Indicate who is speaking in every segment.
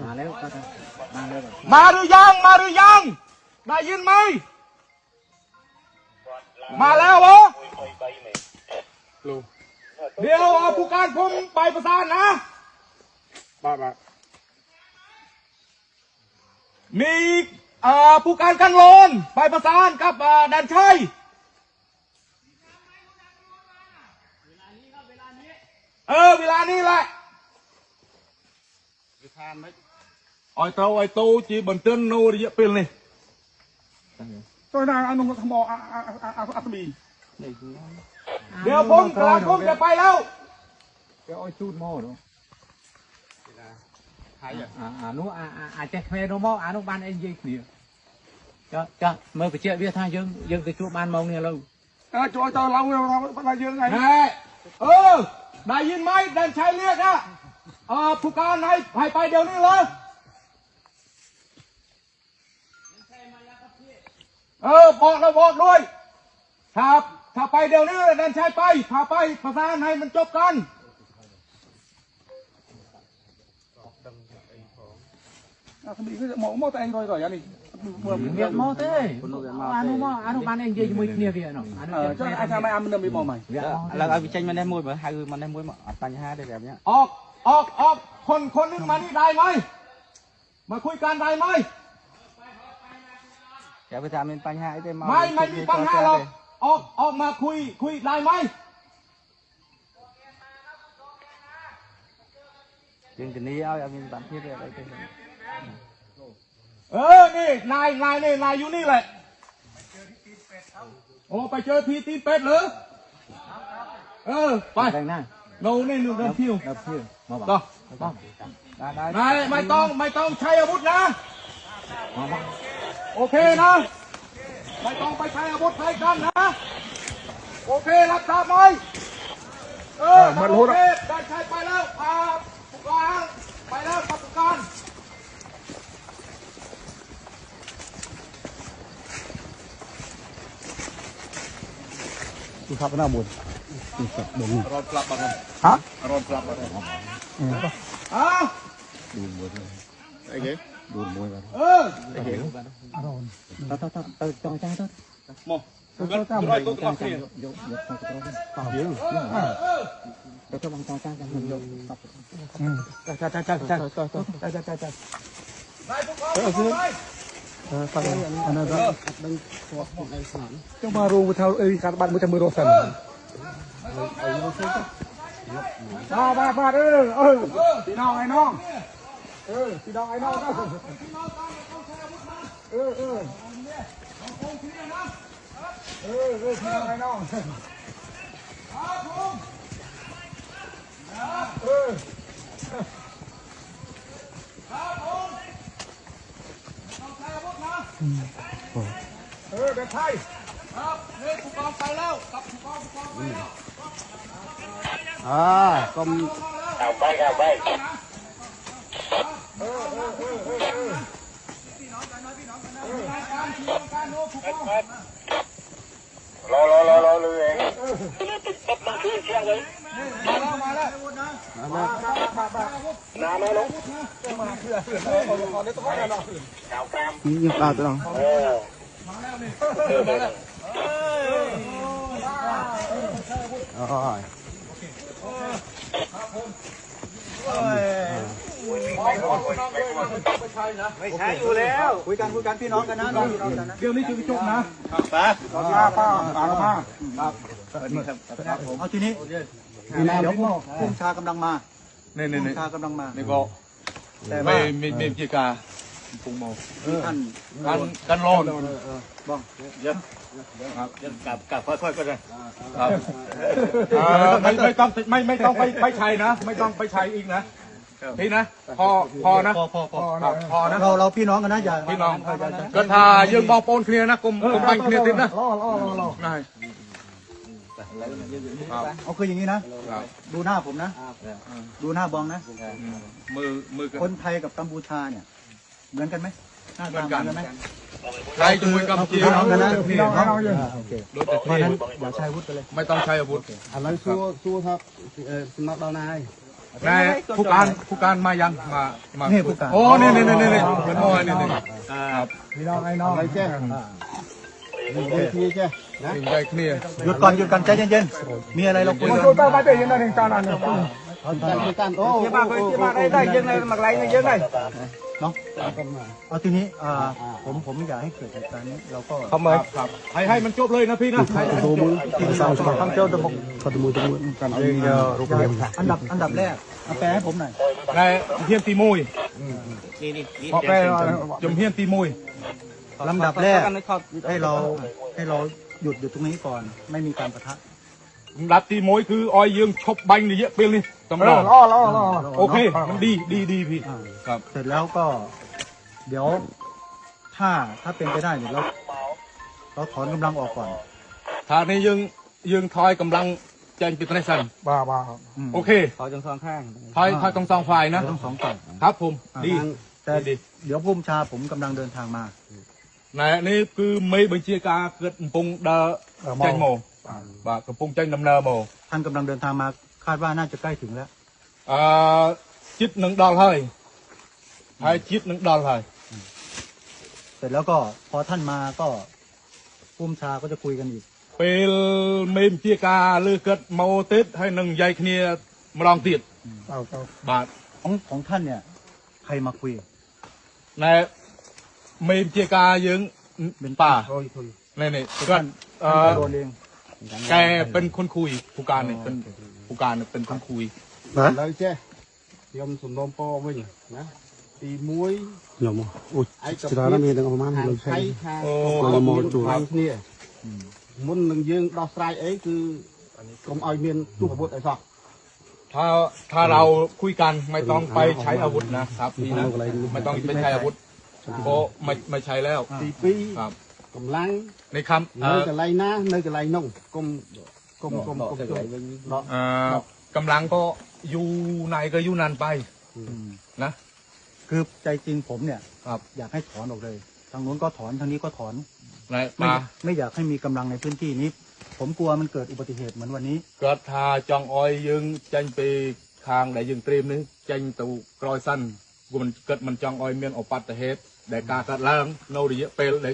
Speaker 1: มาแล้วก็
Speaker 2: มาหรือยังมาหรือยังได้ยินไหมมาแล้วเหรอเดี๋ยวเอาผู้การผมไปประสานนะมีผู้การกันโลนไปประสานกับแดนชัยเวลานี้แหละไอ้โตจีบันเทิงโนริยะเป็นเลยตัวนั้นอันนู้นขโมยอัตมีเดี๋ยวผมกำลังผมจะไปแล้ว
Speaker 1: เดี๋ยวไอ้ชูดโม่เนาะนู้อาจจะเมนูโม่นู้บ้านเองยี่เนี่ยจะเมื่อไปเชื่อวิทย์ยังไปชูบ้านมองเนี่ยเรา
Speaker 2: จอยตอนเราอะไรยังไงได้ยินไหมแดนชัยเรียกนะผู้การให้ไปเดี๋ยวนี้เลยบอกแล้วบอกด้วยถ้าไปเดี๋ยวนี้แดนชัยไปพาไปประสานให้มันจบกันมีก็จะมองตัวเองrồi vậyนี่
Speaker 1: việc mò thế anh bán anh gì mới kia việc nó
Speaker 2: cho anhทำไมอันมันไม่มองใหม่
Speaker 3: แล้วเอาวิจัยมันได้มวยเหมือนให้มันได้มวยมาปัญหาได้แบบเนี้ย
Speaker 2: ออกคนนึงมานี่ได้ไหมมาคุยกันได้ไหม
Speaker 3: อย่าไปทำเป็นปัญหาได้มา
Speaker 2: ไม่มีปัญหาหรอกออกมาคุยได้ไหม
Speaker 3: ยังจะนี้เอาเป็นปัญหาอะไรกัน
Speaker 2: นี่นายอยู่นี่แหละไปเจอที่ตีนเป็ดเหรอไปเราเนี่ยเดินเที่ยวมาบอกนายไม่ต้องใช้อาวุธนะโอเคนะไม่ต้องไปใช้อาวุธใช้กันนะโอเครับทราบไหมมาโอเคได้ใช้ไปแล้วผู้การไปแล้วครับผู้การ
Speaker 3: ดูครับหน้าบุญดูครับบุญ
Speaker 2: รอนกลับมาครับ
Speaker 3: ฮะ
Speaker 2: รอนกลับมาครับ
Speaker 3: ดูมวยเลย
Speaker 2: ไอ้เก๋
Speaker 3: ดูมวยกัน
Speaker 2: ไอ้เก๋
Speaker 1: รอนจองใจต้น
Speaker 2: มองกันร้อยตัวตัวเนี่ย
Speaker 1: ยกต่อเยอะเดี๋ยวจะวางจองใจกันยก
Speaker 2: จ้าได้พวกเขาไป
Speaker 3: อันนั้นก็ดังตัวของไอ้สารจะมารู้ว่าเท่าการบ้านมันจะมือรอสัน
Speaker 2: บ้าพี่น้องไอ้น้องพี่น้องไอ้น้องพี่น้องไอ้น้องเด็กไทยครับนี่ผู้กองไปแล้วกับผู้กองไปแล้ว
Speaker 3: ก็
Speaker 4: เอาไปรอเลยเองมาขึ้นเชียงเลย
Speaker 2: มาแล้ว
Speaker 4: น้ำมาลง
Speaker 2: มาเพื่อขอได้ต้องการหน่อย
Speaker 4: ข่าวกลาง
Speaker 3: ยิงปลาตัวน้อง
Speaker 2: มาแล้วนี่
Speaker 3: ไม่ใช่อยู่แล้วคุยกันพี่น้องกันนะ
Speaker 2: เดี๋ยวนี้จะจบนะ
Speaker 3: ป้า
Speaker 2: ป้า
Speaker 3: เอาทีนี้เดี๋ยวพุ่งชากำลังมา
Speaker 2: นี่
Speaker 3: ชากำลังมา
Speaker 2: นี่บอกแต่ไม่เกี่ยกาปุงโมกันโลน
Speaker 3: บ้อง
Speaker 2: เยอะกับค่อยๆก็ได้ไม่ต้องไปใช้นะไม่ต้องไปใช้อีกนะพี่นะพอนะ
Speaker 3: เราพี่น้องกันนะอย่า
Speaker 2: พี่น้องก็ถ้ายืมบอลโปนเคลียร์นะกลมไปเคลียร์ติดนะนาย
Speaker 3: เอาคืออย่างนี้นะดูหน้าผมนะดูหน้าบองนะ
Speaker 2: มือ
Speaker 3: คนไทยกับกัมพูชาเนี่ยเหมือนกันไหมหน้าตาเหมือนกันไหม
Speaker 2: ไทยจะมือกัมพูชา
Speaker 3: กันนะพี่น้องเราเพราะนั้นอย่าใช้อาวุธไปเลย
Speaker 2: ไม่ต้องใช้อาวุธ
Speaker 3: อะไรสู้ครับสมัครเรานาย
Speaker 2: นายผู้การมายังมา
Speaker 3: นี่ผู้การ
Speaker 2: โอ้นี่เป็นมอยนี่ครับ
Speaker 3: พี่น้องไอ้น้องอะไรเจ้นี่เจ้นะ
Speaker 2: สิ่งใดเนี่ย
Speaker 1: หยุดกันใจเย็นๆมีอะไรเราคุย
Speaker 3: มา
Speaker 1: กัน
Speaker 3: ดูบ้านเต้ยังได้ในการนั้นกันโอ้เกี่ยวมาได้ยังไงมาไล่ในยังไง
Speaker 1: เนาะเอาทีนี้ผมอยากให้เกิดเหตุการณ์นี้เราก็
Speaker 2: ทำไมครับให้มันจบเลยนะพี่นะ
Speaker 1: ทำเจ้าตะบก
Speaker 3: ขอตมือกันเอง
Speaker 1: อันดับแรกเอาแปลให้ผมหน่อย
Speaker 2: นายเฮียนตีมุยพอแปลจมเฮียนตีมุย
Speaker 1: ลำดับแรกให้เราหยุดอยู่ตรงนี้ก่อนไม่มีการปะทะ
Speaker 2: รับตีมุยคือออยยืงชบบังนี่เยอะเป็นนี่ตำรวจโอเคมันดีพี่ครับ
Speaker 1: เสร็จแล้วก็ เดี๋ยวถ้าเป็นไปได้เนี่ยเราถอนกำลังออกก่อน
Speaker 2: ถ้านี้ยืงทอยกำลังเจนปิดในสัน
Speaker 3: บ้า
Speaker 2: โอเค
Speaker 3: ขอจังสองข้าง
Speaker 2: ทอยตรงสองฝ่ายนะ
Speaker 1: ทั้งสองฝ่าย
Speaker 2: ครับผมดี
Speaker 1: แต่เดี๋ยวผู้บัญชาผมกำลังเดินทางมา
Speaker 2: นี่คือไม่บัญชีการเกิดปงเดอจันโมบ่ากระปงจันดำเนินโม
Speaker 1: ท่านกำลังเดินทางมาคาดว่าน่าจะใกล้ถึงแล้ว
Speaker 2: จิตหนึ่งดอลเลยให้จิตหนึ่งดอลเลย
Speaker 1: เสร็จแล้วก็พอท่านมาก็ผู้บัญชาก็จะคุยกันอีก
Speaker 2: เป็นเมมเจียกาหรือเกิดโมติดให้หนึ่งใหญ่เนียมาลองติดบาท
Speaker 1: ของท่านเนี่ยใครมาคุย
Speaker 2: ในเมมเจียกายังเป็นป่านี่ก็
Speaker 1: โดนเอง
Speaker 2: แกเป็นคนคุยผู้การเนี่ยเป็นผู้การเป็นคนคุย
Speaker 3: เลยเจ้ยมสมนมปอวิ่งนะตีมวยยมโอ้ยจะได้มีดังประมาณเลยใช่โอ้มอจูเนี่ยมุนหนึ่งยืงดอกสายเอ้คือกรมออยเมียนตู้ขบวนไอ้ซอก
Speaker 2: ถ้าเราคุยกันไม่ต้องไปใช้อาวุธนะครับพี่นะไม่ต้องไปใช้อาวุธเพราะไม่ใช้แล้ว
Speaker 3: ตีปี
Speaker 2: ครับ
Speaker 3: กำลัง
Speaker 2: ในคำ
Speaker 3: เนยกับไรนะเนยกับไรนงกลม
Speaker 2: กำลังก็อยู่ไหนก็อยู่นั่นไปนะ
Speaker 1: คือใจจริงผมเนี่ย
Speaker 2: ครับ
Speaker 1: อยากให้ถอนออกเลย ทางนู้นก็ถอนทางนี้ก็ถอน
Speaker 2: ใน
Speaker 1: ไม่อยากให้มีกำลังในพื้นที่นี้ ผมกลัวมันเกิดอุบัติเหตุเหมือนวันนี้
Speaker 2: เกิดทาจองออยยึงจันไปคางได้ยึงเตรียมนี่จันตูกรอยสั้นกูมันเกิดมันจองออยเมียนอปัตตเหตุได้การกัดล้างโนดิเยเปลได้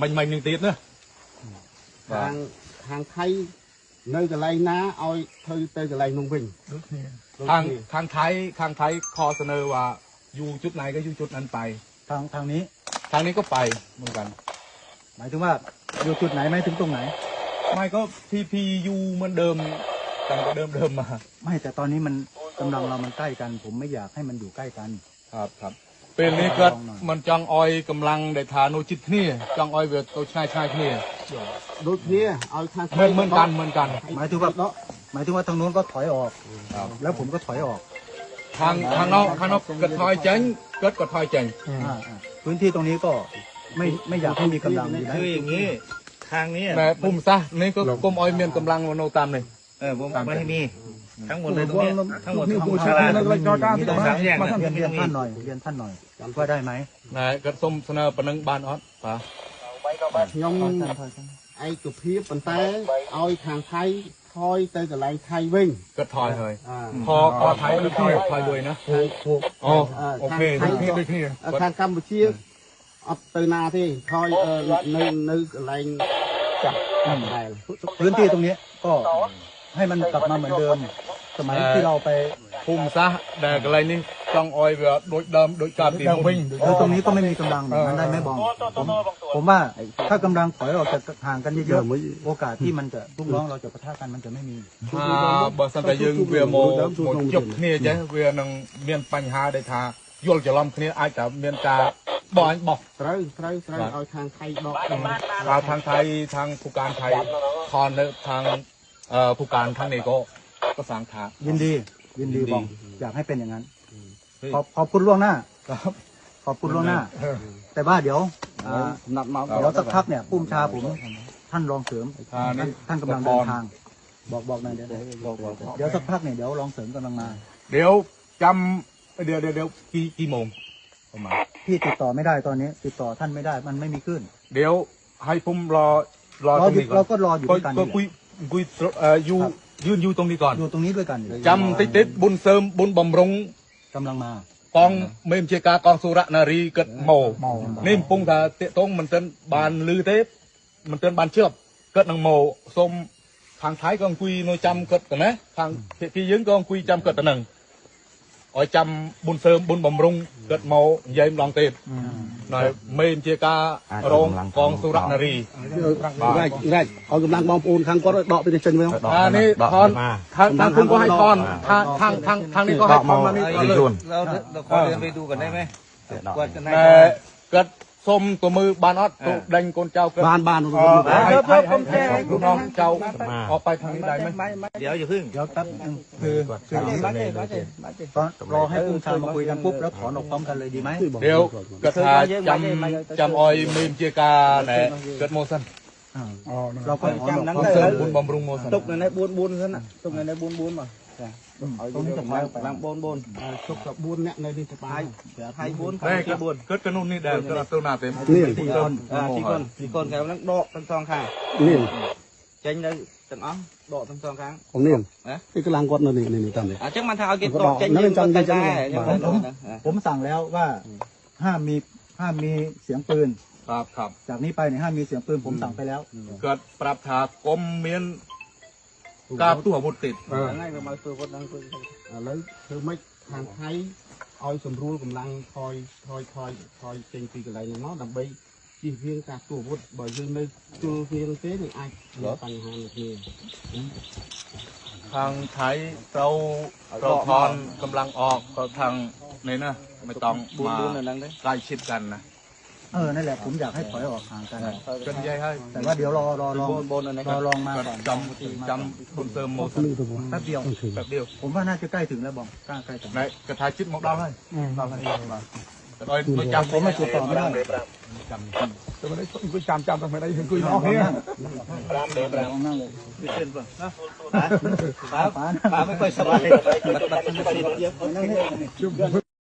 Speaker 2: มันยังติดนะ
Speaker 3: ทางไทยเนยกับไรนะเอาเธอเตยกับไรนงวิ่ง
Speaker 2: ทางไทยคอเสนอว่าอยู่จุดไหนก็อยู่จุดนั้นไป
Speaker 1: ทางนี้
Speaker 2: ทางนี้ก็ไปเหมือนกัน
Speaker 1: หมายถึงว่าอยู่จุดไหนไหมถึงตรงไหน
Speaker 2: ไม่ก็พียูเหมือนเดิมตั้งแต่เดิมมา
Speaker 1: ไม่แต่ตอนนี้มันกำลังเรามันใกล้กัน ผมไม่อยากให้มันอยู่ใกล้กัน
Speaker 2: ครับเป็นนี้เกิดมันจังออยกำลังได้ทานุจิตนี่จังออยเวทตัวชายนี่
Speaker 3: ดูเพี้ยเอาทาง
Speaker 2: เหมือนกัน
Speaker 1: หมายถึงว่าทางนู้นก็ถอยออก แล้วผมก็ถอยออก
Speaker 2: ทางนอกเกิดถอยเจ๋งเกิดก็ถอยเจ๋ง
Speaker 1: พื้นที่ตรงนี้ก็ไม่อยากให้มีกำลังอยู่นะ
Speaker 5: คืออย่างนี้ทางนี้
Speaker 2: แต่ปุ่มซะนี่ก็กลมออยเมียนกำลังโนตามเลย
Speaker 5: ผมไม่ให้มีทั้งหมดเลยตรงนี้ทั้งหมดของชาลามีต้องสามแยกนะ
Speaker 1: เรียนท่านหน่อยว่าได้ไหม
Speaker 2: นะเกิดส้มเสนอปนังบานออสป่ะ
Speaker 3: ยมไอ้กับเพี้ยปันแต่เอาทางไทยถอยเตยกับไรไทยวิ่ง
Speaker 2: เกิดถอยเลยพอไทยก็ถอยด้วยนะอ๋อโอเคด้วยนี่
Speaker 3: ทางกัมพูชีอัปเตนาที่ถอยนึกอะไรจับได้
Speaker 1: พื้นที่ตรงนี้ก็ให้มันกลับมาเหมือนเดิม สมัยที่เราไป
Speaker 2: ปุ่มซะแต่อะไรนี่จังออยแบบโดยเดิมโดยการตีวิ่ง
Speaker 1: ตรงนี้ก็ไม่มีกำลังนั้นได้ไหมบองผมว่าถ้ากำลังถอยออกจากห่างกันเยอะๆโอกาสที่มันจะลูกน้องเราจะปะทะกันมันจะไม่มี
Speaker 2: บอสันแต่ยังเวียโมจบเนี่ยจ้ะเวียนังเมียนปัญหาได้ทายลจะล้อมเนี่ยอาจจะเมียนกาบอก
Speaker 3: เตยเอาทางไทยดอก
Speaker 2: ทางไทยทางผู้การไทยทอนและทางผู้การทางนี้ก็สั่งขา
Speaker 1: ยินดีบองอยากให้เป็นอย่างนั้นขอบคุณล่วงหน้าขอบคุณล่วงหน้า แต่ว่าเดี๋ยวสักพักเนี่ยปุ้มชาผมท่านรองเสริมท่านกำลังเดินทางบอกหน่อยเดี๋ยวสักพักเนี่ยเดี๋ยวรองเสริมกำลังมา
Speaker 2: เดี๋ยวเดี๋ยวกี่โมงประมาณ
Speaker 1: พี่ติดต่อไม่ได้ตอนนี้ติดต่อท่านไม่ได้มันไม่มีขึ้น
Speaker 2: เดี๋ยวให้ผมรอตรงนี้ก่อน
Speaker 1: เราก็รออยู่ด้วยกัน
Speaker 2: ก็คุยอยู่ ยืนอยู่ตรงนี้ก่อน
Speaker 1: อยู่ตรงนี้ด้วยกัน
Speaker 2: จำติดบุญเสริมบุญบำรุง
Speaker 1: กำลังมา
Speaker 2: กองเมมเชกากองสุรนารีเกิดโมนี่ปุ้งตาเตะตรงมันเต้นบานลือเทปมันเต้นบานเชือบเกิดนังโมส้มทางท้ายกองคุยโนจำเกิดแต่นะทางที่ยึงกองคุยจำเกิดแต่หนึ่งอ้อยจำบุญเสริมบุญบำรุงเกิดโมเยี่ยมลองเตะหน่อยเมมเชการองกองสุรนารี
Speaker 3: ไรเอากำลังบองปูนทางก็ดอกไปในเชิงไหม
Speaker 2: นี่ทอนทางคุณก็ให้ทอนทางนี้ก็ให้ทอนมานี่เลย
Speaker 5: เราขอเดินไปดูกันได้ไหมกว่าจะได้
Speaker 2: เกิดส้มตัวมือบานอดตัวแดงคนเจ้าเกิด
Speaker 3: บ้าน
Speaker 2: ให้ลูกน้องเจ้าออกไปทางนี้ได้ไหม
Speaker 5: เดี๋ยวอย่าพึ่ง
Speaker 1: เดี๋ยวแป๊บนึงคือตอนรอให้ปุ้มชามาคุยกันปุ๊บแล้วถอนออกพร้อมกันเลยดีไหม
Speaker 2: เดี๋ยวกระทาจำออยมีมเจกาเนี่ยเกิดโมสัน
Speaker 1: เราก็ถอนออก
Speaker 2: บุญเสริมบุญบำรุงโมสัน
Speaker 5: ตกในบุญๆซะนะตกในบุญๆมาตรงนี้จะไปหลังบุญ
Speaker 3: ชกกับบุญเนี่ยในดิสปาย
Speaker 5: ไทยบุญ
Speaker 2: นี่เกิดกระนุ่นนี่แดงเกิดตัวหน้าเต็ม
Speaker 3: นี่
Speaker 5: สี่คนกำลังดอกทั้งสองข้าง
Speaker 3: นี่
Speaker 5: เจนเลยจังอ๋อดอกทั้งสองข้าง
Speaker 3: ผมนี่นี่กำลังกดนี่ตามเลย
Speaker 5: จังมันถ้าเอาเก็บดอกเจนยืนกันได้
Speaker 1: ผมสั่งแล้วว่าห้ามมีเสียงปืน
Speaker 2: ครับ
Speaker 1: จากนี้ไปเนี่ยห้ามมีเสียงปืนผมสั่งไปแล้ว
Speaker 2: เกิดปรับถากมเมียนกาตัวบุตรติด
Speaker 5: ง่ายกว่ามาตัวคนนั่งคุย
Speaker 3: แล้วคือไม่ทางไทยเอาสมรู้กำลังคอยเจงปีกันไรเนาะดับเบิลจีเพียงจากตัวบุตรบ่อยยืนในตัวเพียงเต้นี่ไอ้ปัญหาเนี่ย
Speaker 2: ทางไทยเราทอนกำลังออกก็ทางนี่นะไม่ต้อง
Speaker 5: บุญ
Speaker 2: มา
Speaker 5: บุญนั่นเลย
Speaker 2: ใกล้ชิดกันนะ
Speaker 1: นั่นแหละผมอยากให้ถอยออกห่างกัน
Speaker 2: เป็นยัยให้
Speaker 1: แต่ว่าเดี๋ยวรอลอง
Speaker 5: บุญนั่น
Speaker 1: รอลองมาก่อน
Speaker 2: จำบุญเสริมโมสัน
Speaker 1: แป๊บเดียว
Speaker 2: แบบเดียว
Speaker 1: ผมว่าน่าจะใกล้ถึงแล้วบองใกล้ถึง
Speaker 2: ในกระทายชิดหมกดาวให้เราให้แต่โดยไม่จำ
Speaker 1: ผมไม่ติดต่อไม่ได้
Speaker 3: จำไม่ได้ถึงคุยน้องเนี่ย
Speaker 1: นั่งเลย
Speaker 5: เป็นป่ะ
Speaker 1: ป้า
Speaker 5: ป้าไม่ค่อยสบาย
Speaker 1: นั่งนี่